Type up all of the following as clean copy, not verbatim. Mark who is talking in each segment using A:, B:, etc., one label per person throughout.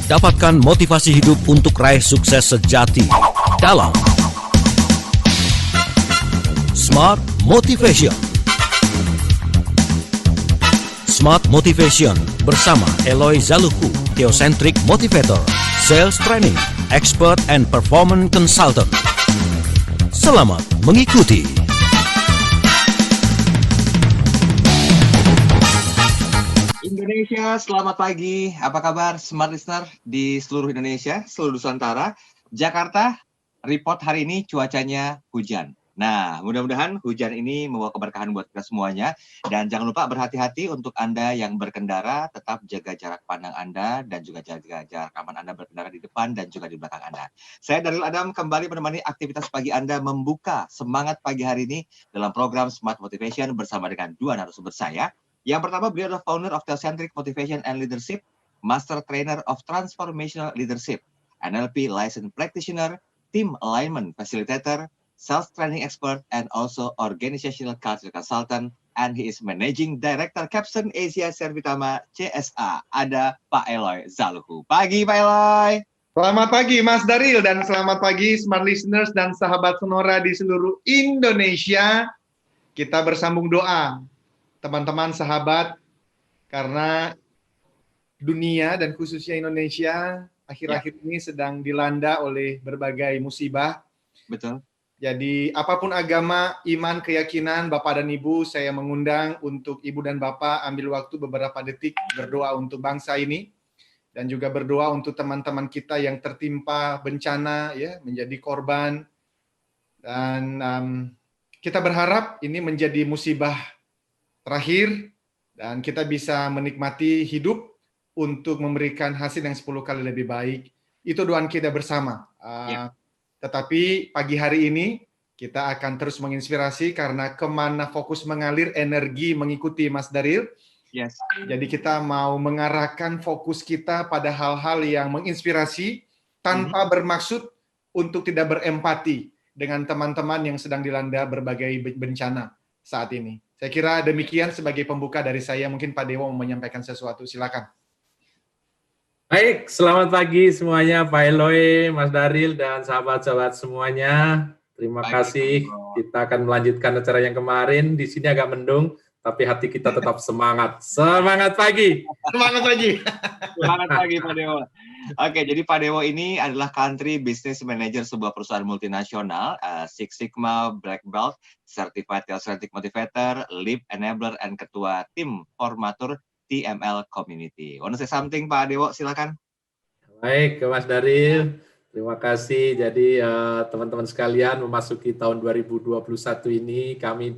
A: Dapatkan motivasi hidup untuk raih sukses sejati dalam Smart Motivation. Smart Motivation bersama Eloy Zaluku, Theocentric Motivator, Sales Training, Expert and Performance Consultant. Selamat mengikuti.
B: Indonesia, selamat pagi. Apa kabar Smart Listener di seluruh Indonesia, seluruh Nusantara? Jakarta, report hari ini cuacanya hujan. Nah, mudah-mudahan hujan ini membawa keberkahan buat kita semuanya. Dan jangan lupa berhati-hati untuk Anda yang berkendara, tetap jaga jarak pandang Anda dan juga jaga jarak aman Anda berkendara di depan dan juga di belakang Anda. Saya Daryl Adam kembali menemani aktivitas pagi Anda membuka semangat pagi hari ini dalam program Smart Motivation bersama dengan dua narasumber saya. Yang pertama, beliau adalah founder of Theocentric Motivation and Leadership, Master Trainer of Transformational Leadership, NLP Licensed Practitioner, Team Alignment Facilitator, Sales Training Expert, and also Organizational Culture Consultant, and he is Managing Director Capson Asia Servitama CSA. Ada Pak Eloy Zaluku. Pagi Pak Eloy.
C: Selamat pagi Mas Daryl dan selamat pagi Smart Listeners dan sahabat Sonora di seluruh Indonesia. Kita bersambung doa. Teman-teman sahabat, karena dunia dan khususnya Indonesia akhir-akhir ini sedang dilanda oleh berbagai musibah.
B: Betul.
C: Jadi apapun agama, iman, keyakinan, Bapak dan Ibu, saya mengundang untuk Ibu dan Bapak ambil waktu beberapa detik berdoa untuk bangsa ini dan juga berdoa untuk teman-teman kita yang tertimpa bencana, ya, menjadi korban. Dan kita berharap ini menjadi musibah terakhir dan kita bisa menikmati hidup untuk memberikan hasil yang 10 kali lebih baik. Itu doa kita bersama. Tetapi pagi hari ini kita akan terus menginspirasi karena kemana fokus mengalir, energi mengikuti Mas Daryl.
B: Yes.
C: Jadi kita mau mengarahkan fokus kita pada hal-hal yang menginspirasi tanpa bermaksud untuk tidak berempati dengan teman-teman yang sedang dilanda berbagai bencana saat ini. Saya kira demikian sebagai pembuka dari saya. Mungkin Pak Dewo mau menyampaikan sesuatu. Silakan.
D: Baik, selamat pagi semuanya Pak Eloy, Mas Daryl, dan sahabat-sahabat semuanya. Terima kasih. Kita akan melanjutkan acara yang kemarin. Di sini agak mendung, tapi hati kita tetap semangat. Semangat pagi.
C: Semangat pagi.
B: Semangat pagi Pak Dewo. Oke, jadi Pak Dewo ini adalah Country Business Manager sebuah perusahaan multinasional, Six Sigma Black Belt, Certified Theocentric Motivator, Leap Enabler, and Ketua Tim Formatur TML Community. Want to say something Pak Dewo, silakan.
D: Baik, Mas Daryl. Terima kasih. Jadi teman-teman sekalian memasuki tahun 2021 ini, kami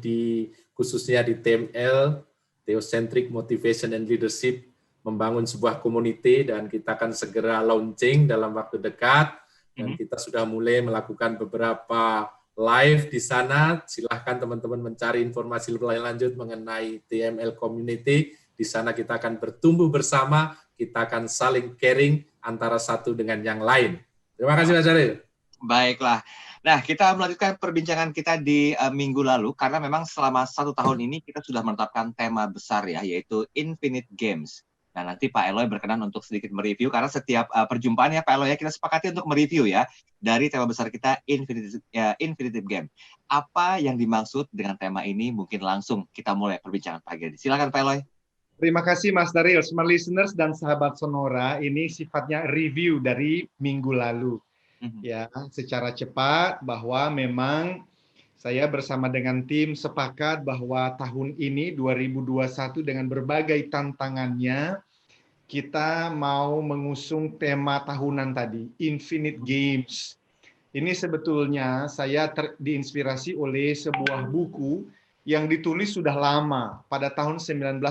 D: khususnya di TML, Theocentric Motivation and Leadership, membangun sebuah community dan kita akan segera launching dalam waktu dekat dan kita sudah mulai melakukan beberapa live di sana. Silahkan teman-teman mencari informasi lebih lanjut mengenai TML Community. Di sana kita akan bertumbuh bersama, kita akan saling caring antara satu dengan yang lain. Terima kasih Mas Daryl.
B: Baiklah. Nah, kita melanjutkan perbincangan kita di minggu lalu karena memang selama 1 tahun ini kita sudah menetapkan tema besar ya, yaitu Infinite Games. Nah, nanti Pak Eloy berkenan untuk sedikit mereview, karena setiap perjumpaan ya Pak Eloy, kita sepakati untuk mereview ya, dari tema besar kita, Infinite Game. Apa yang dimaksud dengan tema ini? Mungkin langsung kita mulai perbincangan pagi ini. Silakan Pak Eloy.
C: Terima kasih Mas Daryl. Smart Listeners dan sahabat Sonora, ini sifatnya review dari minggu lalu. Ya, secara cepat bahwa memang saya bersama dengan tim sepakat bahwa tahun ini 2021 dengan berbagai tantangannya, kita mau mengusung tema tahunan tadi, Infinite Games. Ini sebetulnya saya diinspirasi oleh sebuah buku yang ditulis sudah lama, pada tahun 1986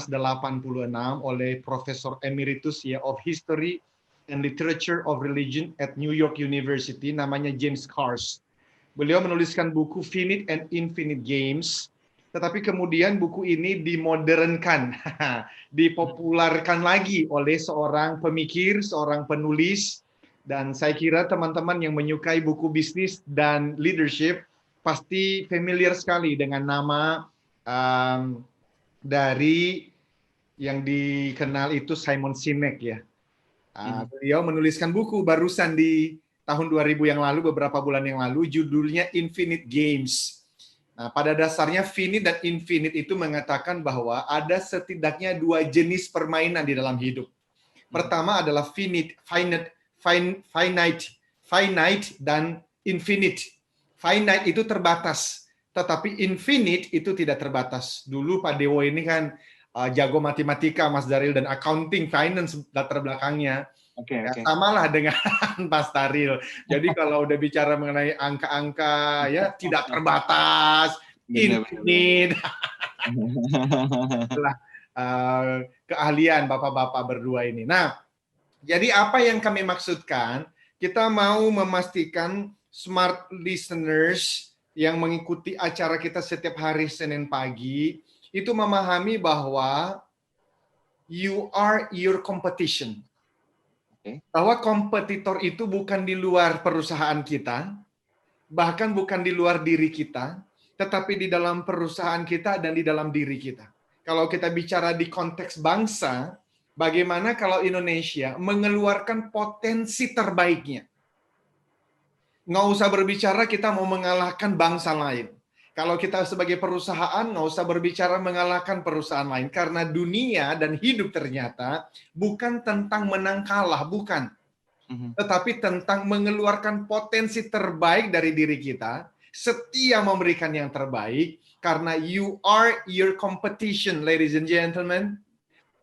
C: oleh Profesor Emeritus of History and Literature of Religion at New York University, namanya James Carse. Beliau menuliskan buku Finite and Infinite Games, tetapi kemudian buku ini dimodernkan, dipopulerkan lagi oleh seorang pemikir, seorang penulis, dan saya kira teman-teman yang menyukai buku bisnis dan leadership pasti familiar sekali dengan nama dari yang dikenal itu Simon Sinek ya. Beliau menuliskan buku barusan di tahun 2000 yang lalu, beberapa bulan yang lalu, judulnya Infinite Games. Nah, pada dasarnya finite dan infinite itu mengatakan bahwa ada setidaknya 2 jenis permainan di dalam hidup. Pertama adalah finite dan infinite. Finite itu terbatas, tetapi infinite itu tidak terbatas. Dulu Pak Dewo ini kan jago matematika, Mas Daril, dan accounting, finance latar belakangnya. Ya, samalah dengan Mas Daril. Jadi kalau udah bicara mengenai angka-angka, ya tidak terbatas, infinite. Itulah keahlian bapak-bapak berdua ini. Nah, jadi apa yang kami maksudkan? Kita mau memastikan smart listeners yang mengikuti acara kita setiap hari Senin pagi itu memahami bahwa you are your competition. Bahwa kompetitor itu bukan di luar perusahaan kita, bahkan bukan di luar diri kita, tetapi di dalam perusahaan kita dan di dalam diri kita. Kalau kita bicara di konteks bangsa, bagaimana kalau Indonesia mengeluarkan potensi terbaiknya? Nggak usah berbicara kita mau mengalahkan bangsa lain. Kalau kita sebagai perusahaan, nggak usah berbicara mengalahkan perusahaan lain. Karena dunia dan hidup ternyata bukan tentang menang kalah, bukan. Tetapi tentang mengeluarkan potensi terbaik dari diri kita, setia memberikan yang terbaik, karena you are your competition, ladies and gentlemen.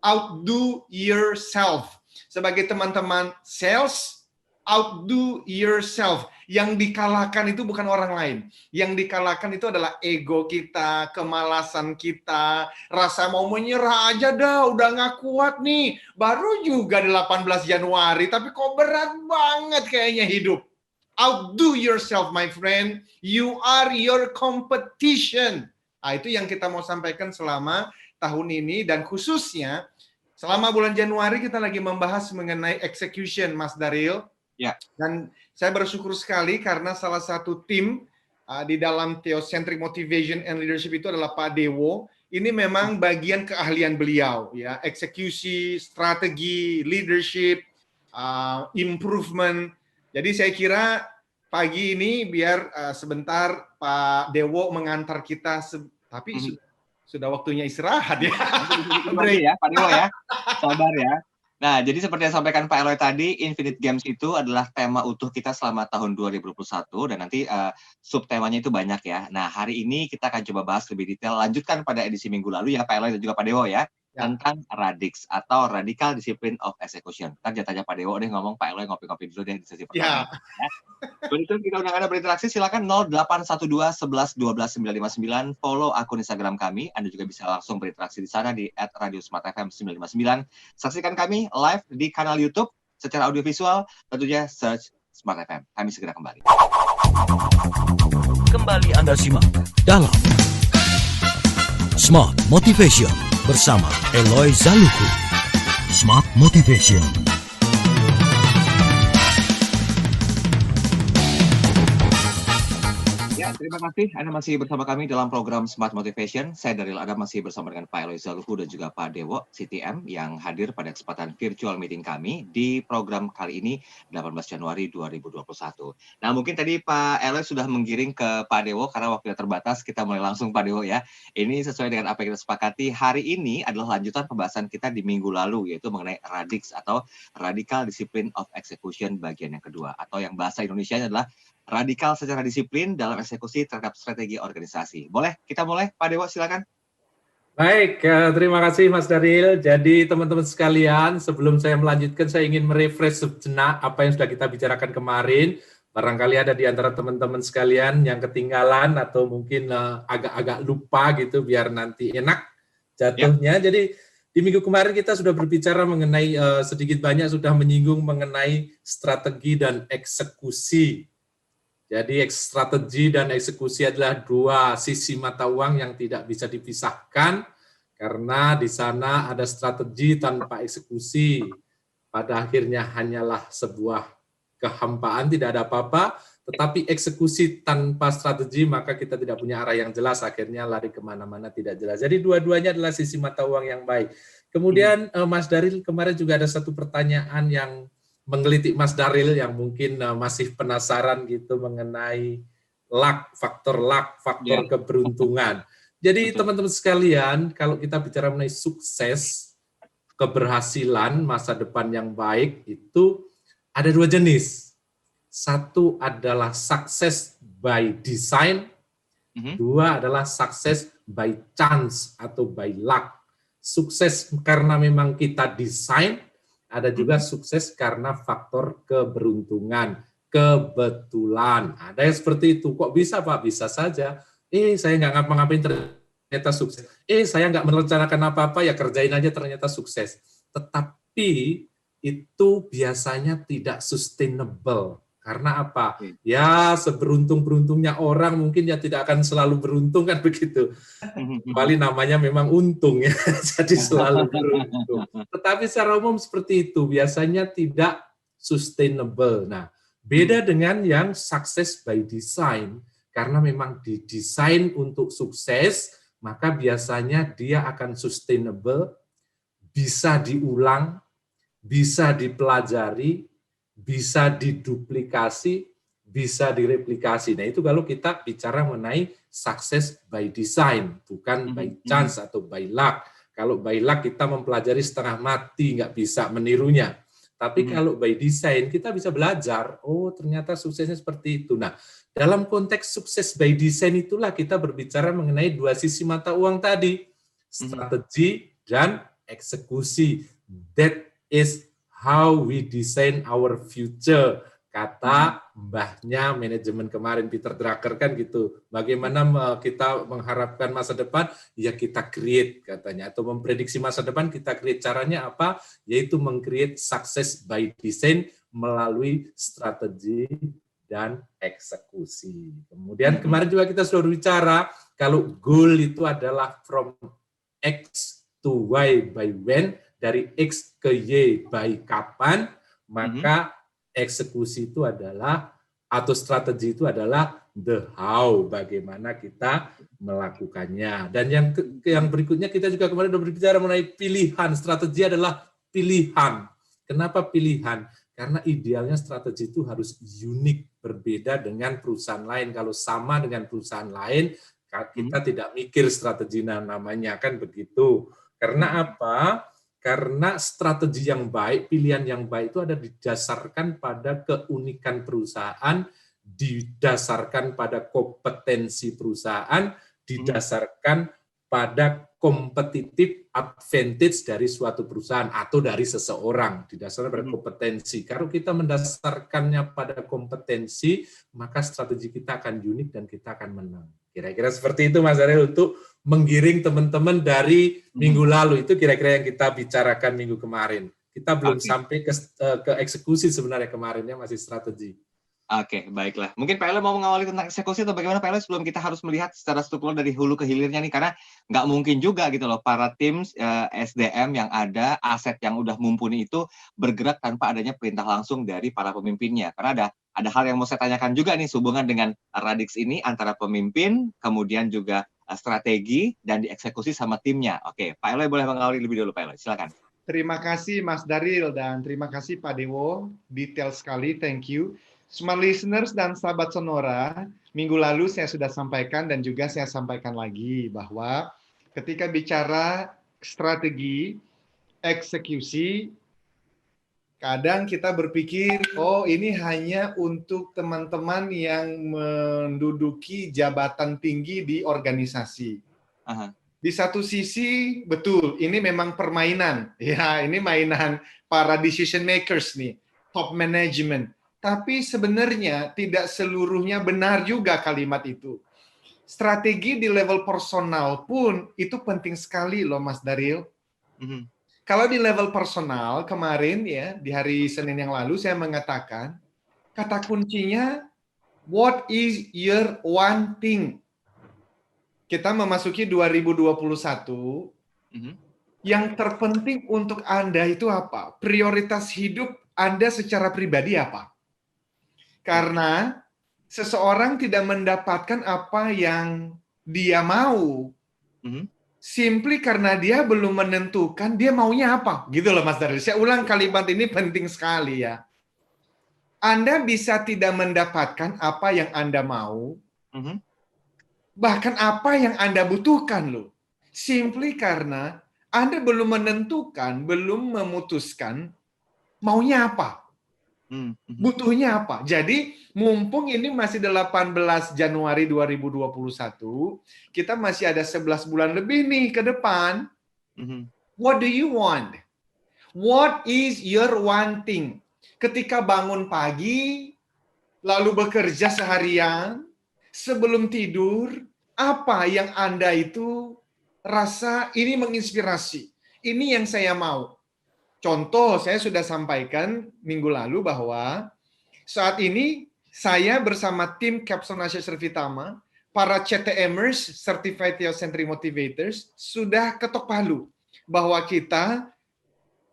C: Outdo yourself. Sebagai teman-teman sales, outdo yourself. Yang dikalahkan itu bukan orang lain. Yang dikalahkan itu adalah ego kita, kemalasan kita, rasa mau menyerah aja dah, udah nggak kuat nih. Baru juga 18 Januari, tapi kok berat banget kayaknya hidup. Outdo yourself, my friend. You are your competition. Nah, itu yang kita mau sampaikan selama tahun ini, dan khususnya selama bulan Januari kita lagi membahas mengenai execution, Mas Daril.
B: Ya.
C: Dan saya bersyukur sekali karena salah satu tim di dalam Theocentric Motivation and Leadership itu adalah Pak Dewo. Ini memang bagian keahlian beliau, ya, eksekusi, strategi, leadership, improvement. Jadi saya kira pagi ini biar sebentar Pak Dewo mengantar kita, tapi sudah waktunya istirahat ya.
B: Break ya, Pak Dewo ya. Sabar ya. Nah, jadi seperti yang sampaikan Pak Eloy tadi, Infinite Games itu adalah tema utuh kita selama tahun 2021, dan nanti subtemanya itu banyak ya. Nah, hari ini kita akan coba bahas lebih detail, lanjutkan pada edisi minggu lalu ya Pak Eloy dan juga Pak Dewo ya, tentang RADIX atau Radical Discipline of Execution. Ntar jatahnya Pak Dewo deh ngomong, Pak Eloy ngopi-ngopi dulu deh di sesi pertama. Ya. Begitu kita undang Anda berinteraksi, silakan 0812 11 12 959, follow akun Instagram kami. Anda juga bisa langsung berinteraksi di sana di @radiosmartfm959. Saksikan kami live di kanal YouTube secara audiovisual, tentunya search Smart FM. Kami segera kembali.
A: Kembali Anda simak dalam Smart Motivation bersama Eloy Zaluku. Smart Motivation.
B: Ya, terima kasih Anda masih bersama kami dalam program Smart Motivation. Saya Daril Adam masih bersama dengan Pak Eloy Zaluku dan juga Pak Dewo CTM yang hadir pada kesempatan virtual meeting kami di program kali ini 18 Januari 2021. Nah, mungkin tadi Pak Eloy sudah menggiring ke Pak Dewo karena waktunya terbatas. Kita mulai langsung Pak Dewo ya. Ini sesuai dengan apa yang kita sepakati. Hari ini adalah lanjutan pembahasan kita di minggu lalu, yaitu mengenai RADIX atau Radical Discipline of Execution bagian yang kedua, atau yang bahasa Indonesianya adalah radikal secara disiplin dalam eksekusi terhadap strategi organisasi. Boleh kita mulai, Pak Dewo, silakan.
D: Baik, terima kasih Mas Daril. Jadi teman-teman sekalian, sebelum saya melanjutkan, saya ingin merefresh sejenak apa yang sudah kita bicarakan kemarin. Barangkali ada di antara teman-teman sekalian yang ketinggalan atau mungkin agak-agak lupa gitu, biar nanti enak jatuhnya. Ya. Jadi di minggu kemarin kita sudah berbicara mengenai sedikit banyak sudah menyinggung mengenai strategi dan eksekusi. Jadi strategi dan eksekusi adalah dua sisi mata uang yang tidak bisa dipisahkan, karena di sana ada strategi tanpa eksekusi. Pada akhirnya hanyalah sebuah kehampaan, tidak ada apa-apa, tetapi eksekusi tanpa strategi maka kita tidak punya arah yang jelas, akhirnya lari kemana-mana tidak jelas. Jadi dua-duanya adalah sisi mata uang yang baik. Kemudian Mas Daril, kemarin juga ada satu pertanyaan yang menggelitik Mas Daril yang mungkin masih penasaran gitu mengenai faktor keberuntungan. Jadi teman-teman sekalian, kalau kita bicara mengenai sukses, keberhasilan, masa depan yang baik, itu ada dua jenis. Satu adalah success by design, dua adalah success by chance atau by luck. Sukses karena memang kita desain, ada juga sukses karena faktor keberuntungan, kebetulan. Ada yang seperti itu. Kok bisa, Pak? Bisa saja. Saya nggak ngapa-ngapain ternyata sukses. Saya nggak merencanakan apa-apa, ya kerjain aja ternyata sukses. Tetapi itu biasanya tidak sustainable. Karena apa? Ya, seberuntung-beruntungnya orang mungkin ya tidak akan selalu beruntung, kan begitu. Kecuali namanya memang untung ya, jadi selalu beruntung. Tetapi secara umum seperti itu, biasanya tidak sustainable. Nah, beda dengan yang success by design, karena memang didesain untuk sukses, maka biasanya dia akan sustainable, bisa diulang, bisa dipelajari, bisa diduplikasi, bisa direplikasi. Nah, itu kalau kita bicara mengenai success by design, bukan by chance atau by luck. Kalau by luck kita mempelajari setengah mati, nggak bisa menirunya. Tapi kalau by design kita bisa belajar, ternyata suksesnya seperti itu. Nah, dalam konteks sukses by design itulah kita berbicara mengenai dua sisi mata uang tadi, strategi dan eksekusi. That is how we design our future, kata mbahnya manajemen kemarin Peter Drucker kan gitu. Bagaimana kita mengharapkan masa depan? Ya kita create katanya, atau memprediksi masa depan kita create. Caranya apa? Yaitu meng-create success by design melalui strategi dan eksekusi. Kemudian kemarin juga kita sudah bicara kalau goal itu adalah from X to Y by when, dari X ke Y by kapan, maka eksekusi itu adalah, atau strategi itu adalah the how, bagaimana kita melakukannya. Dan yang berikutnya kita juga kemarin sudah berbicara mengenai pilihan. Strategi adalah pilihan. Kenapa pilihan? Karena idealnya strategi itu harus unik, berbeda dengan perusahaan lain. Kalau sama dengan perusahaan lain, kita tidak mikir strategi namanya, kan begitu. Karena apa? Karena strategi yang baik, pilihan yang baik itu ada didasarkan pada keunikan perusahaan, didasarkan pada kompetensi perusahaan, didasarkan pada competitive advantage dari suatu perusahaan atau dari seseorang, didasarkan pada kompetensi. Kalau kita mendasarkannya pada kompetensi, maka strategi kita akan unik dan kita akan menang. Kira-kira seperti itu Mas Ariel, untuk menggiring teman-teman dari minggu lalu. Itu kira-kira yang kita bicarakan minggu kemarin. Kita belum sampai ke eksekusi sebenarnya kemarinnya, masih strategi.
B: Oke, baiklah. Mungkin Pak Elo mau mengawali tentang eksekusi atau bagaimana Pak Elo, sebelum kita harus melihat secara struktural dari hulu ke hilirnya nih, karena nggak mungkin juga gitu loh para tim SDM yang ada, aset yang udah mumpuni itu bergerak tanpa adanya perintah langsung dari para pemimpinnya. Karena ada hal yang mau saya tanyakan juga nih sehubungan dengan Radix ini, antara pemimpin, kemudian juga strategi, dan dieksekusi sama timnya. Oke, Pak Elo boleh mengawali lebih dulu Pak Elo, silakan.
C: Terima kasih Mas Daril dan terima kasih Pak Dewo, detail sekali, thank you. Smart listeners dan sahabat Sonora, minggu lalu saya sudah sampaikan dan juga saya sampaikan lagi bahwa ketika bicara strategi, eksekusi, kadang kita berpikir, ini hanya untuk teman-teman yang menduduki jabatan tinggi di organisasi. Di satu sisi, betul, ini memang permainan. Ya, ini mainan para decision makers nih, top management. Tapi sebenarnya tidak seluruhnya benar juga kalimat itu. Strategi di level personal pun itu penting sekali loh Mas Daril. Kalau di level personal, kemarin ya, di hari Senin yang lalu saya mengatakan, kata kuncinya, what is your one thing? Kita memasuki 2021, yang terpenting untuk Anda itu apa? Prioritas hidup Anda secara pribadi apa? Karena seseorang tidak mendapatkan apa yang dia mau simply karena dia belum menentukan dia maunya apa. Gitu loh Mas Daryl. Saya ulang kalimat ini penting sekali ya. Anda bisa tidak mendapatkan apa yang Anda mau, bahkan apa yang Anda butuhkan loh. Simply karena Anda belum menentukan, belum memutuskan maunya apa. Butuhnya apa. Jadi mumpung ini masih 18 Januari 2021, kita masih ada 11 bulan lebih nih ke depan. What do you want? What is your wanting? Ketika bangun pagi, lalu bekerja seharian, sebelum tidur, apa yang Anda itu rasa ini menginspirasi? Ini yang saya mau. Contoh, saya sudah sampaikan minggu lalu bahwa saat ini saya bersama tim Capstone Asia Servitama, para CTMers, Certified Theocentric Motivators, sudah ketok palu bahwa kita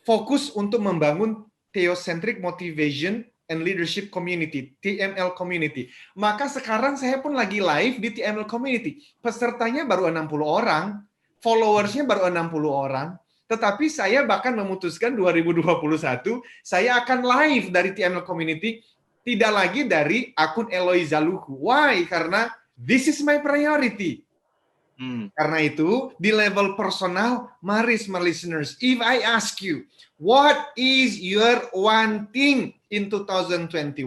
C: fokus untuk membangun Theocentric Motivation and Leadership Community, TML Community. Maka sekarang saya pun lagi live di TML Community. Pesertanya baru 60 orang, followersnya baru 60 orang, tetapi saya bahkan memutuskan 2021, saya akan live dari TML Community, tidak lagi dari akun Eloy Zaluku. Why? Karena this is my priority. Karena itu, di level personal, mari smart listeners, if I ask you, what is your wanting in 2021?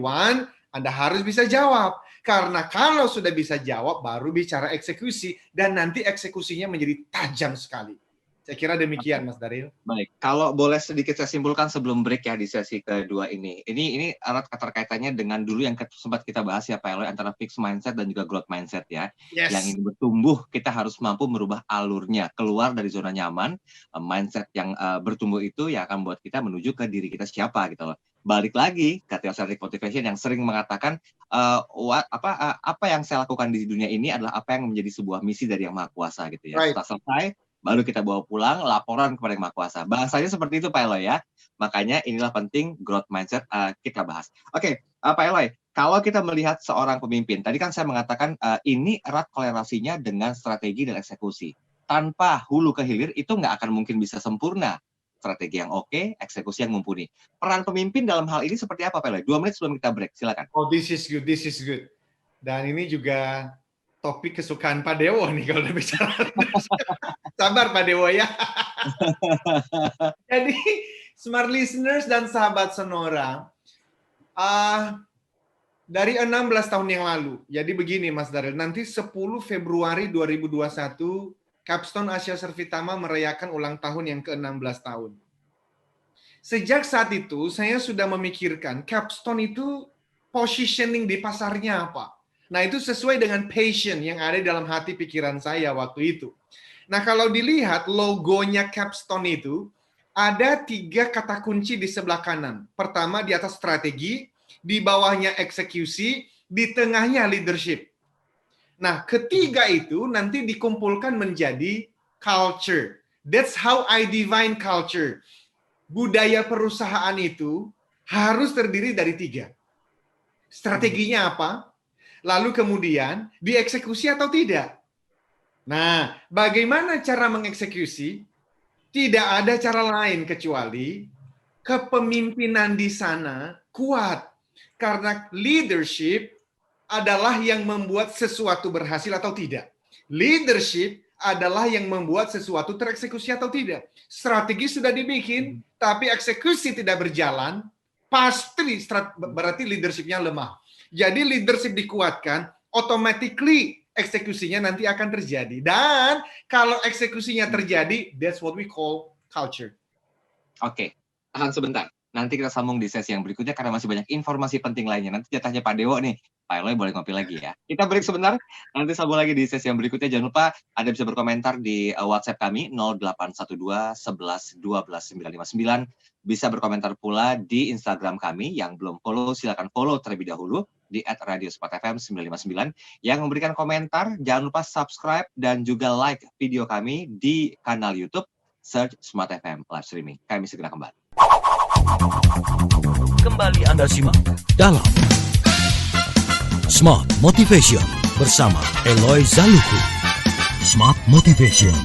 C: Anda harus bisa jawab. Karena kalau sudah bisa jawab, baru bicara eksekusi, dan nanti eksekusinya menjadi tajam sekali. Saya kira demikian, Mas Daryl.
B: Baik, kalau boleh sedikit saya simpulkan sebelum break ya di sesi kedua ini. Ini erat keterkaitannya dengan dulu yang sempat kita bahas ya Pak Eloy, antara fixed mindset dan juga growth mindset ya.
C: Yes.
B: Yang ini bertumbuh, kita harus mampu merubah alurnya, keluar dari zona nyaman. Mindset yang bertumbuh itu yang akan membuat kita menuju ke diri kita siapa gitu loh. Balik lagi ke Theocentric Motivation yang sering mengatakan apa yang saya lakukan di dunia ini adalah apa yang menjadi sebuah misi dari Yang Maha Kuasa gitu ya.
C: Right.
B: Setelah selesai, baru kita bawa pulang laporan kepada Yang Maha Kuasa. Bahasanya seperti itu Pak Eloy ya. Makanya inilah penting growth mindset kita bahas. Oke, Pak Eloy, kalau kita melihat seorang pemimpin, tadi kan saya mengatakan ini erat kolerasinya dengan strategi dan eksekusi. Tanpa hulu ke hilir itu nggak akan mungkin bisa sempurna. Strategi yang oke, eksekusi yang mumpuni. Peran pemimpin dalam hal ini seperti apa Pak Eloy? 2 menit sebelum kita break, silakan.
C: Oh, this is good. Dan ini juga topik kesukaan Pak Dewo nih kalau udah bicara. Sabar Pak Dewo ya. Jadi smart listeners dan sahabat Sonora, dari 16 tahun yang lalu, jadi begini Mas Daryl, nanti 10 Februari 2021 Capstone Asia Servitama merayakan ulang tahun yang ke-16 tahun. Sejak saat itu saya sudah memikirkan Capstone itu positioning di pasarnya apa. Nah, itu sesuai dengan passion yang ada dalam hati pikiran saya waktu itu. Nah, kalau dilihat logonya Capstone itu, ada 3 kata kunci di sebelah kanan. Pertama, di atas strategi, di bawahnya eksekusi, di tengahnya leadership. Nah, ketiga itu nanti dikumpulkan menjadi culture. That's how I define culture. Budaya perusahaan itu harus terdiri dari 3. Strateginya apa? Lalu kemudian dieksekusi atau tidak? Nah, bagaimana cara mengeksekusi? Tidak ada cara lain kecuali kepemimpinan di sana kuat. Karena leadership adalah yang membuat sesuatu berhasil atau tidak. Leadership adalah yang membuat sesuatu tereksekusi atau tidak. Strategi sudah dibikin, tapi eksekusi tidak berjalan, pasti berarti leadership-nya lemah. Jadi leadership dikuatkan, automatically eksekusinya nanti akan terjadi. Dan kalau eksekusinya terjadi, that's what we call culture.
B: Oke, tahan sebentar. Nanti kita sambung di sesi yang berikutnya karena masih banyak informasi penting lainnya. Nanti jatahnya Pak Dewo nih. Pak Eloy boleh ngopi lagi ya. Kita break sebentar, nanti sambung lagi di sesi yang berikutnya. Jangan lupa Anda bisa berkomentar di WhatsApp kami 0812 11 12 959. Bisa berkomentar pula di Instagram kami. Yang belum follow, silakan follow terlebih dahulu di @radiosmartfm 959. Yang memberikan komentar, jangan lupa subscribe dan juga like video kami di kanal YouTube, search Smart FM Live Streaming. Kami segera kembali.
A: Kembali Anda simak dalam Smart Motivation bersama Eloy Zaluku. Smart Motivation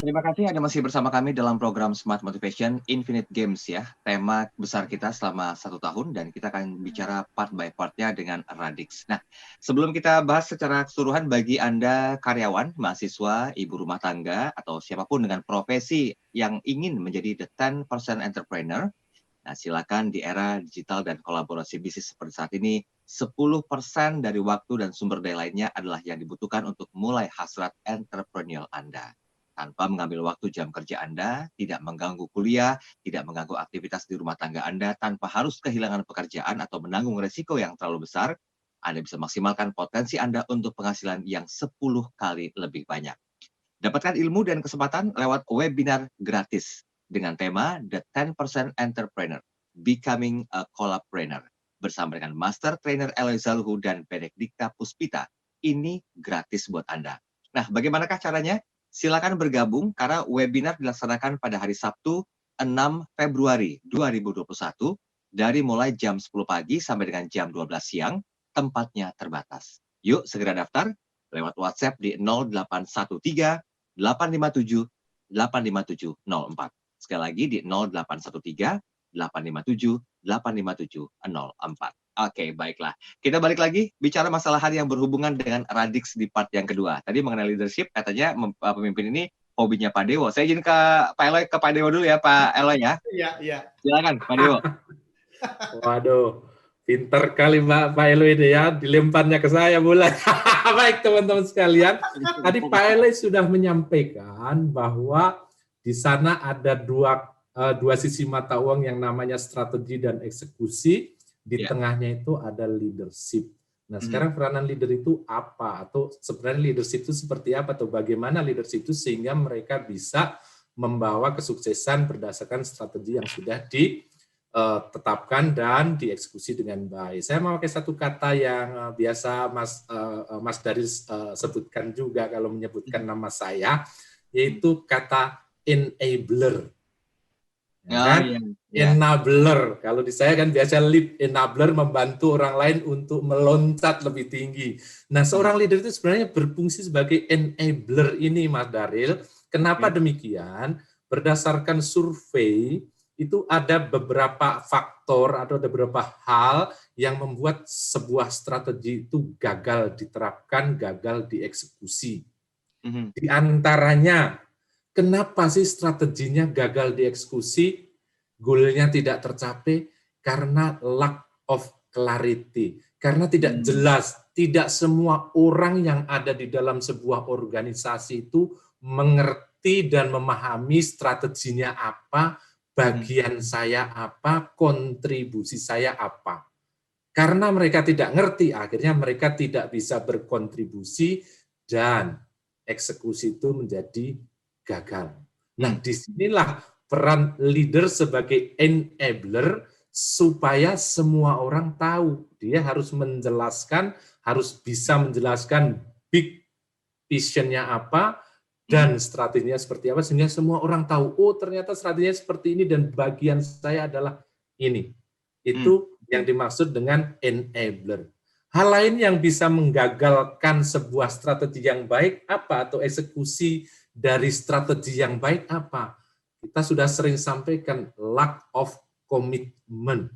B: Terima kasih Anda masih bersama kami dalam program Smart Motivation Infinite Games ya. Tema besar kita selama 1 tahun dan kita akan bicara part by partnya dengan Radix. Nah, sebelum kita bahas secara keseluruhan bagi Anda karyawan, mahasiswa, ibu rumah tangga, atau siapapun dengan profesi yang ingin menjadi the 10% entrepreneur, nah silakan di era digital dan kolaborasi bisnis seperti saat ini, 10% dari waktu dan sumber daya lainnya adalah yang dibutuhkan untuk mulai hasrat entrepreneurial Anda. Tanpa mengambil waktu jam kerja Anda, tidak mengganggu kuliah, tidak mengganggu aktivitas di rumah tangga Anda, tanpa harus kehilangan pekerjaan atau menanggung resiko yang terlalu besar, Anda bisa maksimalkan potensi Anda untuk penghasilan yang 10 kali lebih banyak. Dapatkan ilmu dan kesempatan lewat webinar gratis dengan tema The 10% Entrepreneur, Becoming a Collabpreneur, bersama dengan Master Trainer Eloy Zalhu dan Benedikta Puspita. Ini gratis buat Anda. Nah, bagaimanakah caranya? Silakan bergabung karena webinar dilaksanakan pada hari Sabtu 6 Februari 2021 dari mulai jam 10 pagi sampai dengan jam 12 siang, tempatnya terbatas. Yuk segera daftar lewat WhatsApp di 0813 857 85704. Sekali lagi di 0813 857 85704. Oke, baiklah. Kita balik lagi bicara masalah hal yang berhubungan dengan Radix di part yang kedua. Tadi mengenai leadership, katanya pemimpin ini hobinya Pak Dewo. Saya izin ke Pak Eloy, ke Pak Dewo dulu ya, Pak Eloy ya.
C: Iya, iya.
B: Silakan, Pak Dewo.
D: Waduh, pinter kali Pak Eloy ini ya, dilemparnya ke saya bulan. Baik teman-teman sekalian, tadi Pak Eloy sudah menyampaikan bahwa di sana ada dua sisi mata uang yang namanya strategi dan eksekusi. Di tengahnya itu ada leadership. Nah, sekarang peranan leader itu apa? Atau sebenarnya leadership itu seperti apa? Atau bagaimana leadership itu sehingga mereka bisa membawa kesuksesan berdasarkan strategi yang sudah ditetapkan dan dieksekusi dengan baik. Saya memakai satu kata yang biasa Mas Daris sebutkan juga kalau menyebutkan nama saya, yaitu kata enabler. Ya kan? Enabler. Kalau di saya kan biasa lead enabler, membantu orang lain untuk meloncat lebih tinggi. Nah, seorang leader itu sebenarnya berfungsi sebagai enabler ini, Mas Daril. Kenapa demikian? Berdasarkan survei, itu ada beberapa faktor atau ada beberapa hal yang membuat sebuah strategi itu gagal diterapkan, gagal dieksekusi. Di antaranya, kenapa sih strateginya gagal dieksekusi? Goalnya tidak tercapai karena lack of clarity. Karena tidak jelas, tidak semua orang yang ada di dalam sebuah organisasi itu mengerti dan memahami strateginya apa, bagian saya apa, kontribusi saya apa. Karena mereka tidak ngerti, akhirnya mereka tidak bisa berkontribusi dan eksekusi itu menjadi gagal. Nah, disinilah peran leader sebagai enabler supaya semua orang tahu. Dia harus menjelaskan, harus bisa menjelaskan big vision-nya apa dan strateginya seperti apa sehingga semua orang tahu, oh ternyata strateginya seperti ini dan bagian saya adalah ini. Itu yang dimaksud dengan enabler. Hal lain yang bisa menggagalkan sebuah strategi yang baik apa atau eksekusi dari strategi yang baik apa? Kita sudah sering sampaikan lack of commitment.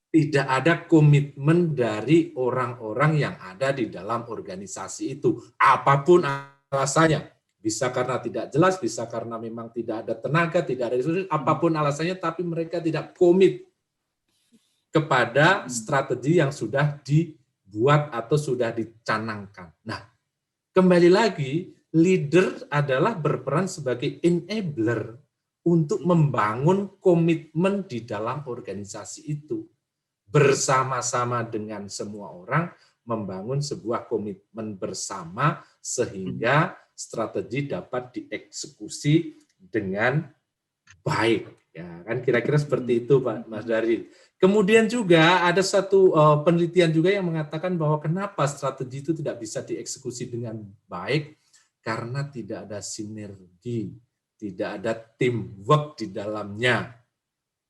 D: Tidak ada komitmen dari orang-orang yang ada di dalam organisasi itu. Apapun alasannya. Bisa karena tidak jelas, bisa karena memang tidak ada tenaga, tidak ada resources, apapun alasannya, tapi mereka tidak komit kepada strategi yang sudah dibuat atau sudah dicanangkan. Nah, kembali lagi, leader adalah berperan sebagai enabler untuk membangun komitmen di dalam organisasi itu. Bersama-sama dengan semua orang, membangun sebuah komitmen bersama sehingga strategi dapat dieksekusi dengan baik. Ya, kan kira-kira seperti itu, Pak Mas Daril. Kemudian juga ada satu penelitian juga yang mengatakan bahwa kenapa strategi itu tidak bisa dieksekusi dengan baik karena tidak ada sinergi, tidak ada teamwork di dalamnya.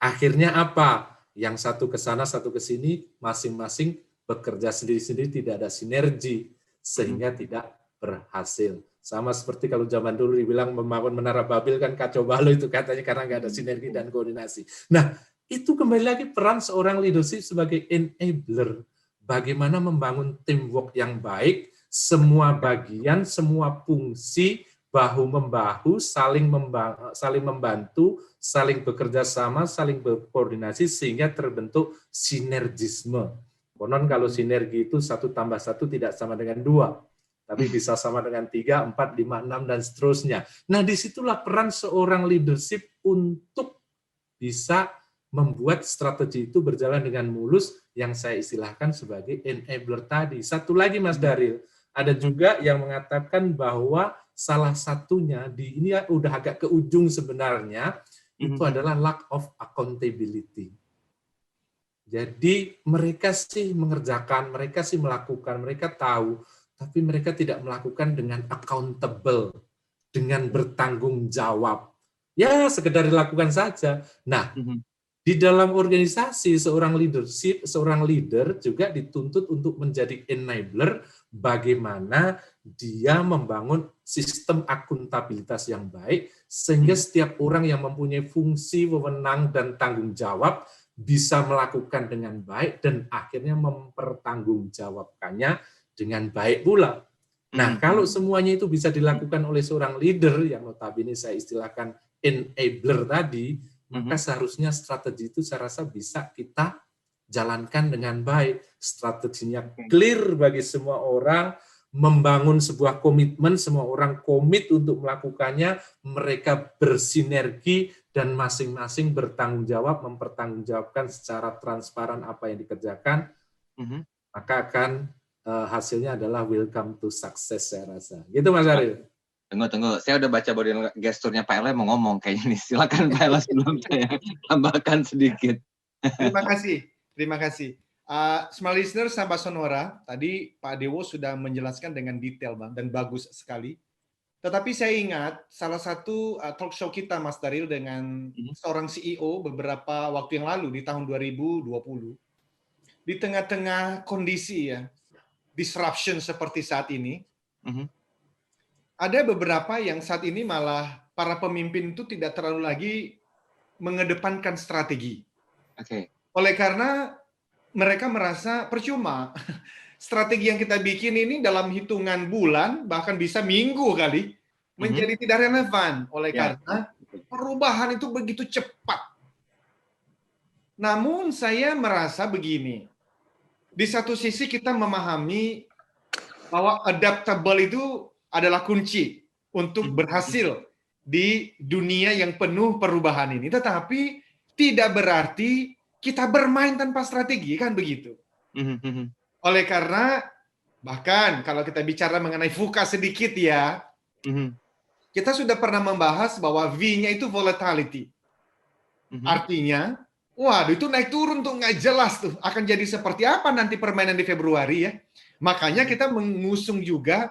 D: Akhirnya apa? Yang satu ke sana, satu ke sini, masing-masing bekerja sendiri-sendiri, tidak ada sinergi sehingga tidak berhasil. Sama seperti kalau zaman dulu dibilang membangun menara Babel kan kacau balau itu katanya karena nggak ada sinergi dan koordinasi. Nah, itu kembali lagi peran seorang leadership sebagai enabler. Bagaimana membangun teamwork yang baik, semua bagian, semua fungsi bahu-membahu, saling membantu, saling bekerja sama, saling berkoordinasi sehingga terbentuk sinergisme. Konon kalau sinergi itu 1 tambah 1 tidak sama dengan 2. Tapi bisa sama dengan 3, 4, 5, 6, dan seterusnya. Nah, disitulah peran seorang leadership untuk bisa membuat strategi itu berjalan dengan mulus yang saya istilahkan sebagai enabler tadi. Satu lagi, Mas Daril, ada juga yang mengatakan bahwa salah satunya, ini udah agak ke ujung sebenarnya, itu adalah lack of accountability. Jadi mereka sih mengerjakan, mereka sih melakukan, mereka tahu, tapi mereka tidak melakukan dengan accountable, dengan bertanggung jawab. Ya, sekedar dilakukan saja. Nah, di dalam organisasi, seorang leader juga dituntut untuk menjadi enabler bagaimana dia membangun sistem akuntabilitas yang baik, sehingga setiap orang yang mempunyai fungsi, wewenang, dan tanggung jawab bisa melakukan dengan baik dan akhirnya mempertanggungjawabkannya dengan baik pula. Nah, kalau semuanya itu bisa dilakukan oleh seorang leader, yang notabene saya istilahkan enabler tadi, maka seharusnya strategi itu saya rasa bisa kita jalankan dengan baik. Strateginya clear bagi semua orang, membangun sebuah komitmen, semua orang komit untuk melakukannya, mereka bersinergi, dan masing-masing bertanggung jawab, mempertanggungjawabkan secara transparan apa yang dikerjakan, maka akan hasilnya adalah welcome to success, saya rasa. Gitu, Mas Ariel.
B: Tunggu. Saya udah baca body gesturnya Pak Ella mau ngomong kayaknya nih. Silakan Pak Ella sebelum saya tambahkan sedikit.
C: Terima kasih. Smart Listener, sahabat Sonora, tadi Pak Dewo sudah menjelaskan dengan detail, Bang, dan bagus sekali. Tetapi saya ingat salah satu talk show kita, Mas Daril, dengan seorang CEO beberapa waktu yang lalu di tahun 2020. Di tengah-tengah kondisi ya, disruption seperti saat ini, ada beberapa yang saat ini malah para pemimpin itu tidak terlalu lagi mengedepankan strategi. Oleh karena mereka merasa percuma. Strategi yang kita bikin ini dalam hitungan bulan, bahkan bisa minggu kali, menjadi tidak relevan. Oleh karena perubahan itu begitu cepat. Namun saya merasa begini, di satu sisi kita memahami bahwa adaptable itu adalah kunci untuk berhasil di dunia yang penuh perubahan ini. Tetapi tidak berarti kita bermain tanpa strategi, kan begitu. Oleh karena, bahkan kalau kita bicara mengenai VUCA sedikit ya, kita sudah pernah membahas bahwa V-nya itu volatility. Artinya, waduh, itu naik turun tuh nggak jelas tuh akan jadi seperti apa nanti permainan di Februari ya. Makanya kita mengusung juga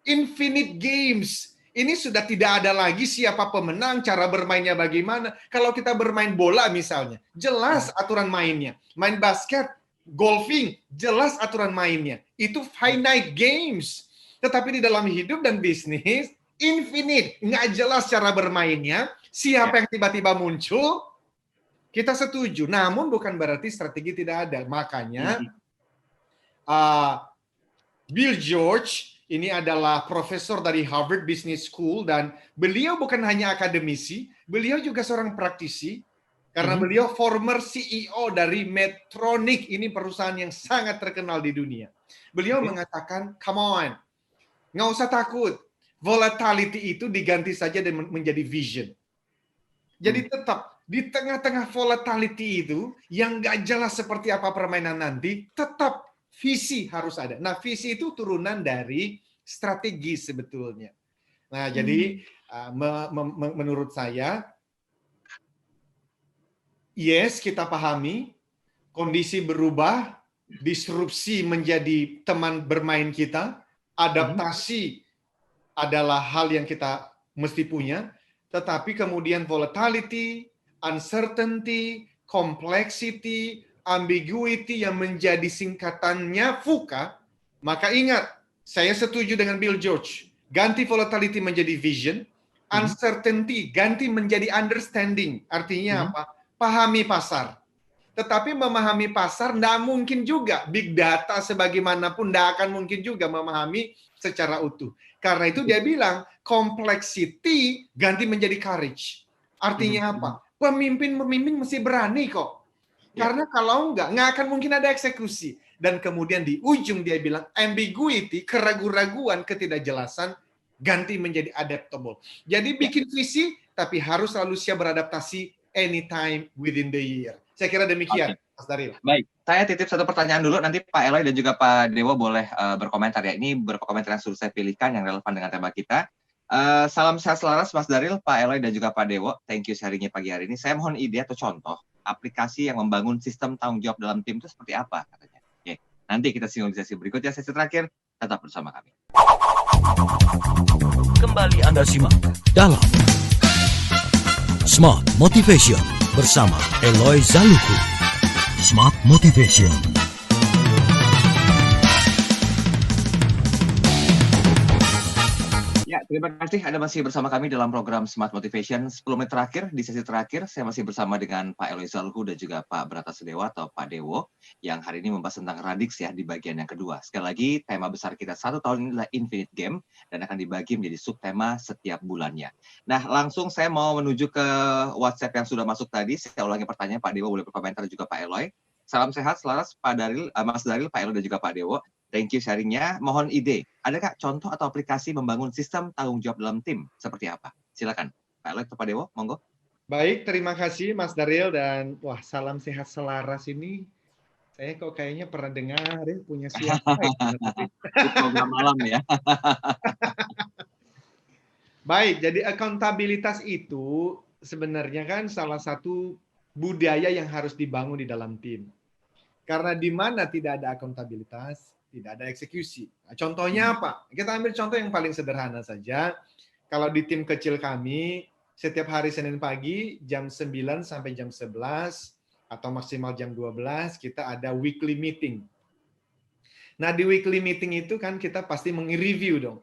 C: Infinite Games. Ini sudah tidak ada lagi siapa pemenang, cara bermainnya bagaimana. Kalau kita bermain bola misalnya, jelas aturan mainnya. Main basket, golfing, jelas aturan mainnya. Itu finite games. Tetapi di dalam hidup dan bisnis, infinite. Nggak jelas cara bermainnya. Siapa yang tiba-tiba muncul, kita setuju, namun bukan berarti strategi tidak ada. Makanya Bill George ini adalah profesor dari Harvard Business School dan beliau bukan hanya akademisi, beliau juga seorang praktisi karena beliau former CEO dari Medtronic, ini perusahaan yang sangat terkenal di dunia. Beliau mengatakan, come on, nggak usah takut, volatility itu diganti saja dan menjadi vision. Jadi tetap di tengah-tengah volatility itu, yang nggak jelas seperti apa permainan nanti, tetap visi harus ada. Nah, visi itu turunan dari strategi sebetulnya. Nah, jadi menurut saya, yes, kita pahami, kondisi berubah, disrupsi menjadi teman bermain kita, adaptasi adalah hal yang kita mesti punya, tetapi kemudian volatility, uncertainty, complexity, ambiguity yang menjadi singkatannya VUCA, maka ingat, Saya setuju dengan Bill George. Ganti volatility menjadi vision, uncertainty ganti menjadi understanding. Artinya apa? Pahami pasar. Tetapi memahami pasar tidak mungkin juga. Big data sebagaimanapun tidak akan mungkin juga memahami secara utuh. Karena itu dia bilang, complexity ganti menjadi courage. Artinya apa? Pemimpin-pemimpin mesti berani kok. Karena kalau nggak akan mungkin ada eksekusi. Dan kemudian di ujung dia bilang, ambiguity, keraguan-raguan, ketidakjelasan, ganti menjadi adaptable. Jadi bikin visi, tapi harus selalu siap beradaptasi anytime within the year. Saya kira demikian, Mas Daryl.
B: Baik, saya titip satu pertanyaan dulu, nanti Pak Eloy dan juga Pak Dewo boleh berkomentar ya. Ini berkomentar yang sudah saya pilihkan yang relevan dengan tema kita. Salam sehat selaras Mas Daryl, Pak Eloy dan juga Pak Dewo. Thank you sharingnya pagi hari ini. Saya mohon ide atau contoh aplikasi yang membangun sistem tanggung jawab dalam tim itu seperti apa katanya. Oke, nanti kita singgung di sesi berikutnya. Sesi terakhir, tetap bersama kami.
A: Kembali Anda simak dalam Smart Motivation bersama Eloy Zaluku. Smart Motivation.
B: Ya, terima kasih Anda masih bersama kami dalam program Smart Motivation. 10 menit terakhir, di sesi terakhir, saya masih bersama dengan Pak Eloy Zaluku dan juga Pak Brata Sedewa atau Pak Dewo, yang hari ini membahas tentang Radix ya di bagian yang kedua. Sekali lagi, tema besar kita 1 tahun ini adalah Infinite Game, dan akan dibagi menjadi subtema setiap bulannya. Nah, langsung saya mau menuju ke WhatsApp yang sudah masuk tadi. Saya ulangi pertanyaan, Pak Dewo boleh berkomentar juga Pak Eloy. Salam sehat, selaras Pak Daryl, Mas Daryl, Pak Eloy dan juga Pak Dewo. Thank you sharingnya. Mohon ide. Adakah contoh atau aplikasi membangun sistem tanggung jawab dalam tim? Seperti apa? Silakan. Pak Eloy atau Pak Dewo, monggo.
C: Baik, terima kasih Mas Daryl. Dan wah, salam sehat selaras ini. Saya kok kayaknya pernah dengar ya, punya siapa
B: Di program malam ya.
C: Baik, jadi akuntabilitas itu sebenarnya kan salah satu budaya yang harus dibangun di dalam tim. Karena di mana tidak ada akuntabilitas, tidak ada eksekusi. Nah, contohnya apa? Kita ambil contoh yang paling sederhana saja. Kalau di tim kecil kami, setiap hari Senin pagi jam 9 sampai jam 11 atau maksimal jam 12 kita ada weekly meeting. Nah, di weekly meeting itu kan kita pasti meng-review dong.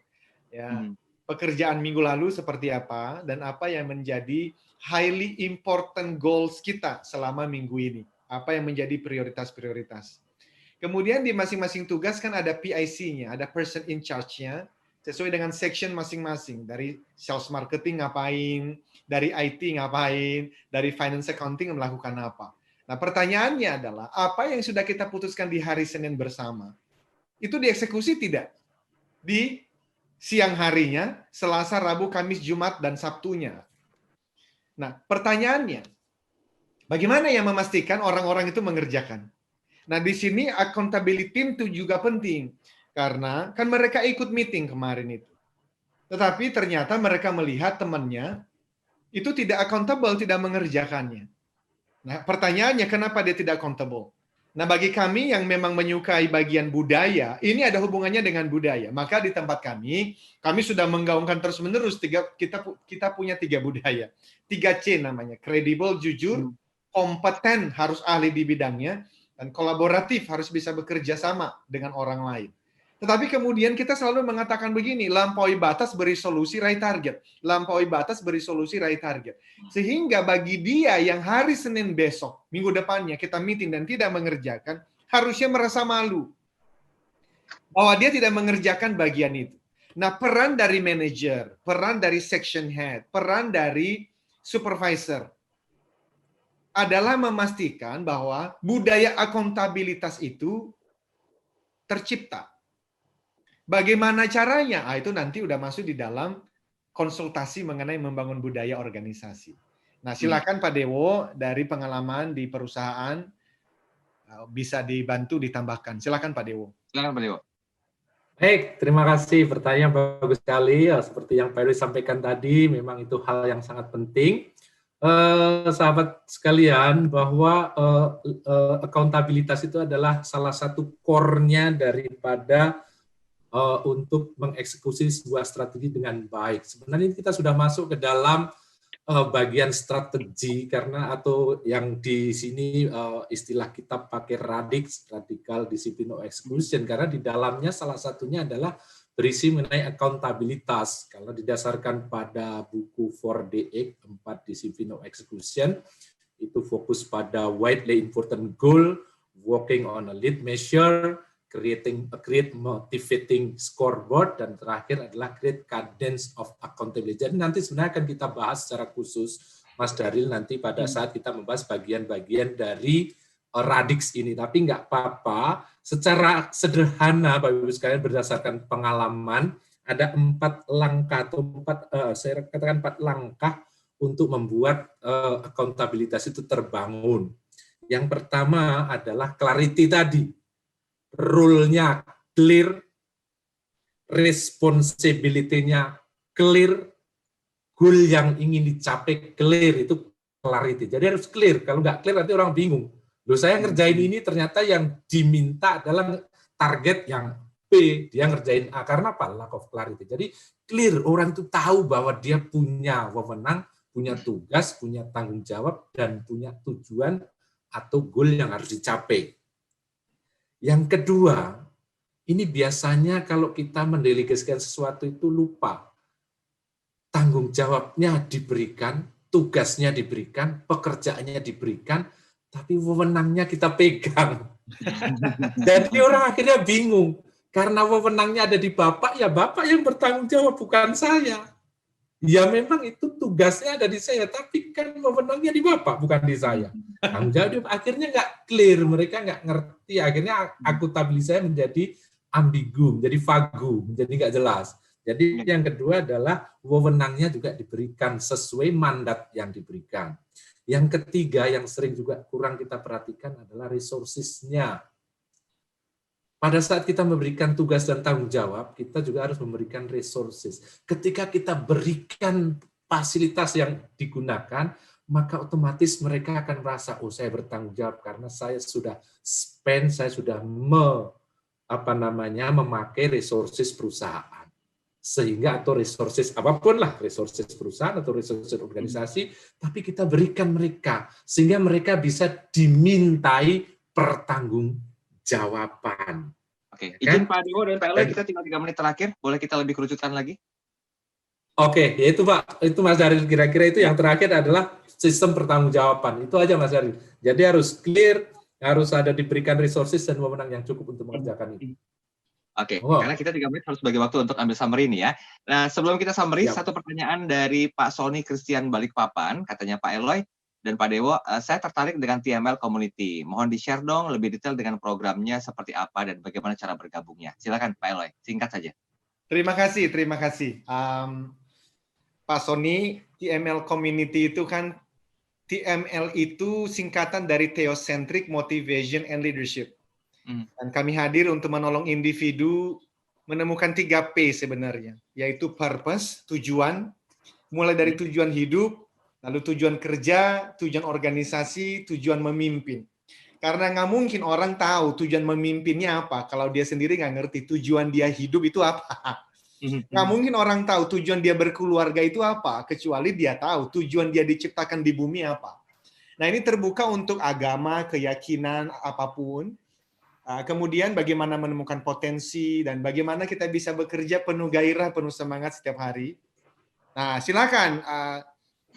C: Ya, pekerjaan minggu lalu seperti apa dan apa yang menjadi highly important goals kita selama minggu ini. Apa yang menjadi prioritas-prioritas. Kemudian di masing-masing tugas kan ada PIC-nya, ada person in charge-nya, sesuai dengan section masing-masing. Dari sales marketing ngapain, dari IT ngapain, dari finance accounting melakukan apa. Nah, pertanyaannya adalah, apa yang sudah kita putuskan di hari Senin bersama, itu dieksekusi tidak? Di siang harinya, Selasa, Rabu, Kamis, Jumat, dan Sabtunya. Nah, pertanyaannya, bagaimana yang memastikan orang-orang itu mengerjakan? Nah, di sini accountability itu juga penting. Karena kan mereka ikut meeting kemarin itu. Tetapi ternyata mereka melihat temannya itu tidak accountable, tidak mengerjakannya. Nah, pertanyaannya kenapa dia tidak accountable? Nah, bagi kami yang memang menyukai bagian budaya, ini ada hubungannya dengan budaya. Maka di tempat kami sudah menggaungkan terus-menerus kita punya 3 budaya. 3C namanya, kredibel, jujur, kompeten, harus ahli di bidangnya, dan kolaboratif, harus bisa bekerja sama dengan orang lain. Tetapi kemudian kita selalu mengatakan begini, lampaui batas beri solusi raih target. Lampaui batas beri solusi raih target. Sehingga bagi dia yang hari Senin besok, minggu depannya kita meeting dan tidak mengerjakan, harusnya merasa malu. Bahwa dia tidak mengerjakan bagian itu. Nah, peran dari manajer, peran dari section head, peran dari supervisor, adalah memastikan bahwa budaya akuntabilitas itu tercipta. Bagaimana caranya? Itu nanti udah masuk di dalam konsultasi mengenai membangun budaya organisasi. Nah, silakan Pak Dewo dari pengalaman di perusahaan bisa dibantu ditambahkan. Silakan Pak Dewo.
B: Silakan Pak Dewo.
D: Baik, terima kasih. Pertanyaan bagus sekali. Ya, seperti yang Pak Eloy sampaikan tadi, memang itu hal yang sangat penting. Sahabat sekalian, bahwa akuntabilitas itu adalah salah satu core-nya daripada untuk mengeksekusi sebuah strategi dengan baik. Sebenarnya kita sudah masuk ke dalam bagian strategi, karena atau yang di sini istilah kita pakai radix, radical discipline of execution, karena di dalamnya salah satunya adalah berisi mengenai akuntabilitas. Kalau didasarkan pada buku 4DX, 4 Discipline of Execution, itu fokus pada widely important goal, working on a lead measure, create motivating scoreboard, dan terakhir adalah create cadence of accountability. Jadi nanti sebenarnya akan kita bahas secara khusus, Mas Daril, nanti pada saat kita membahas bagian-bagian dari Radix ini. Tapi nggak apa-apa, secara sederhana Bapak Ibu sekalian berdasarkan pengalaman, ada 4 langkah atau saya katakan 4 langkah untuk membuat akuntabilitas itu terbangun. Yang pertama adalah clarity tadi. Rule-nya clear, responsibility-nya clear, goal yang ingin dicapai clear, itu clarity. Jadi harus clear, kalau nggak clear nanti orang bingung. Loh, saya ngerjain ini ternyata yang diminta adalah target yang B, dia ngerjain A. Karena apa? Lack of clarity. Jadi clear, orang itu tahu bahwa dia punya wewenang, punya tugas, punya tanggung jawab, dan punya tujuan atau goal yang harus dicapai. Yang kedua, ini biasanya kalau kita mendelegasikan sesuatu itu lupa. Tanggung jawabnya diberikan, tugasnya diberikan, pekerjaannya diberikan, tapi wewenangnya kita pegang. Jadi orang akhirnya bingung. Karena wewenangnya ada di Bapak, ya Bapak yang bertanggung jawab, bukan saya. Ya memang itu tugasnya ada di saya, tapi kan wewenangnya di Bapak, bukan di saya. Tanggung jawab akhirnya nggak clear, mereka nggak ngerti. Akhirnya akuntabilitas saya menjadi ambigu, menjadi vagu, menjadi nggak jelas. Jadi yang kedua adalah wewenangnya juga diberikan sesuai mandat yang diberikan. Yang ketiga yang sering juga kurang kita perhatikan adalah resources-nya. Pada saat kita memberikan tugas dan tanggung jawab, kita juga harus memberikan resources. Ketika kita berikan fasilitas yang digunakan, maka otomatis mereka akan merasa, oh saya bertanggung jawab karena saya sudah spend, saya sudah memakai resources perusahaan. Sehingga atau resources apapun lah, resources perusahaan atau resources organisasi, tapi kita berikan mereka sehingga mereka bisa dimintai pertanggungjawaban.
B: Oke, izin Pak Dewo dan Pak Eloy, kita tinggal 3 menit terakhir, boleh kita lebih kerucutkan lagi?
D: Oke, ya itu Pak, itu Mas Daril, kira-kira itu yang terakhir adalah sistem pertanggungjawaban. Itu aja Mas Daril. Jadi harus clear, harus ada diberikan resources dan wewenang yang cukup untuk mengerjakan itu.
B: Oke, karena kita 3 menit harus bagi waktu untuk ambil summary nih ya. Nah, sebelum kita summary, satu pertanyaan dari Pak Sony Christian Balikpapan, katanya Pak Eloy dan Pak Dewo, saya tertarik dengan TML Community. Mohon di-share dong lebih detail dengan programnya seperti apa dan bagaimana cara bergabungnya. Silakan Pak Eloy, singkat saja.
C: Terima kasih. Pak Sony, TML Community itu kan, TML itu singkatan dari Theocentric Motivation and Leadership. Dan kami hadir untuk menolong individu menemukan 3P sebenarnya, yaitu purpose, tujuan, mulai dari tujuan hidup, lalu tujuan kerja, tujuan organisasi, tujuan memimpin. Karena nggak mungkin orang tahu tujuan memimpinnya apa kalau dia sendiri nggak ngerti tujuan dia hidup itu apa. Nggak mungkin orang tahu tujuan dia berkeluarga itu apa, kecuali dia tahu tujuan dia diciptakan di bumi apa. Nah, ini terbuka untuk agama, keyakinan, apapun. Kemudian bagaimana menemukan potensi dan bagaimana kita bisa bekerja penuh gairah, penuh semangat setiap hari. Nah, silakan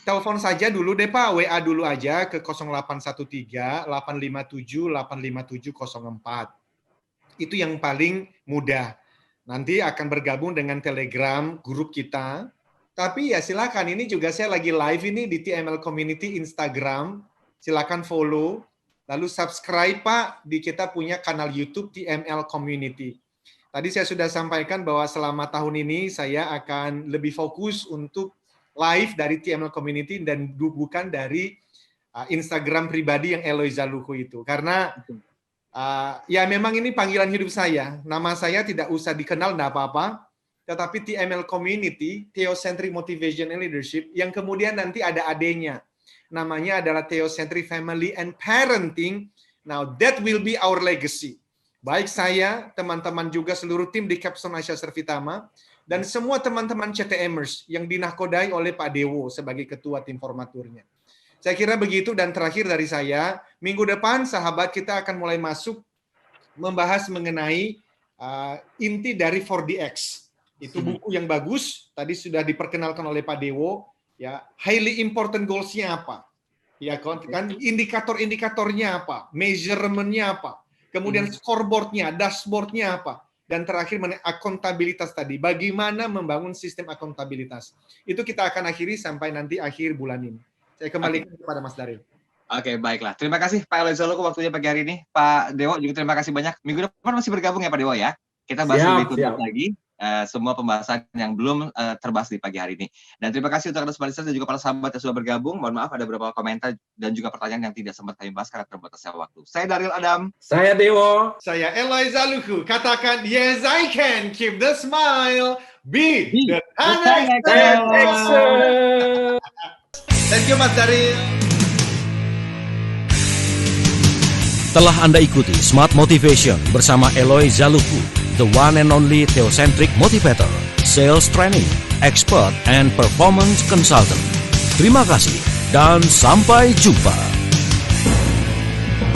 C: telepon saja dulu deh Pak, WA dulu aja ke 0813-857-85704. Itu yang paling mudah. Nanti akan bergabung dengan Telegram grup kita. Tapi ya silakan, ini juga saya lagi live ini di TML Community Instagram. Silakan follow. Lalu subscribe Pak, di kita punya kanal YouTube TML Community. Tadi saya sudah sampaikan bahwa selama tahun ini saya akan lebih fokus untuk live dari TML Community dan bukan dari Instagram pribadi yang Eloy Zaluhu itu. Karena ya memang ini panggilan hidup saya. Nama saya tidak usah dikenal, enggak apa-apa. Tetapi TML Community, Theocentric Motivation and Leadership, yang kemudian nanti ada adanya. Namanya adalah Theocentric Family and Parenting. Now that will be our legacy. Baik saya, teman-teman juga seluruh tim di Capstone Asia Servitama, dan semua teman-teman CTMers yang dinahkodai oleh Pak Dewo sebagai ketua tim formaturnya. Saya kira begitu, dan terakhir dari saya, minggu depan sahabat kita akan mulai masuk membahas mengenai inti dari 4DX. Itu buku yang bagus, tadi sudah diperkenalkan oleh Pak Dewo, ya. Highly important goals-nya apa? Ya kan indikator-indikatornya apa? Measurement-nya apa? Kemudian scoreboard-nya, dashboard-nya apa? Dan terakhir mengenai akuntabilitas tadi. Bagaimana membangun sistem akuntabilitas? Itu kita akan akhiri sampai nanti akhir bulan ini. Saya kembalikan kepada Mas Daryl.
B: Oke, baiklah. Terima kasih Pak Eloy Zaluku waktunya pagi hari ini. Pak Dewo juga terima kasih banyak. Minggu depan masih bergabung ya Pak Dewo ya. Kita bahas lebih tuntas lagi semua pembahasan yang belum terbahas di pagi hari ini. Dan terima kasih untuk Anda semua dan juga para sahabat yang sudah bergabung. Mohon maaf ada beberapa komentar dan juga pertanyaan yang tidak sempat kami bahas karena terbatasnya waktu. Saya Daryl Adam.
D: Saya Dewo.
C: Saya Eloy Zaluku. Katakan, yes I can keep the smile. Be the action. Thank you Mas Daryl.
A: Telah Anda ikuti Smart Motivation bersama Eloy Zaluku, the one and only Theocentric Motivator, Sales Training, Expert and Performance Consultant. Terima kasih dan sampai jumpa.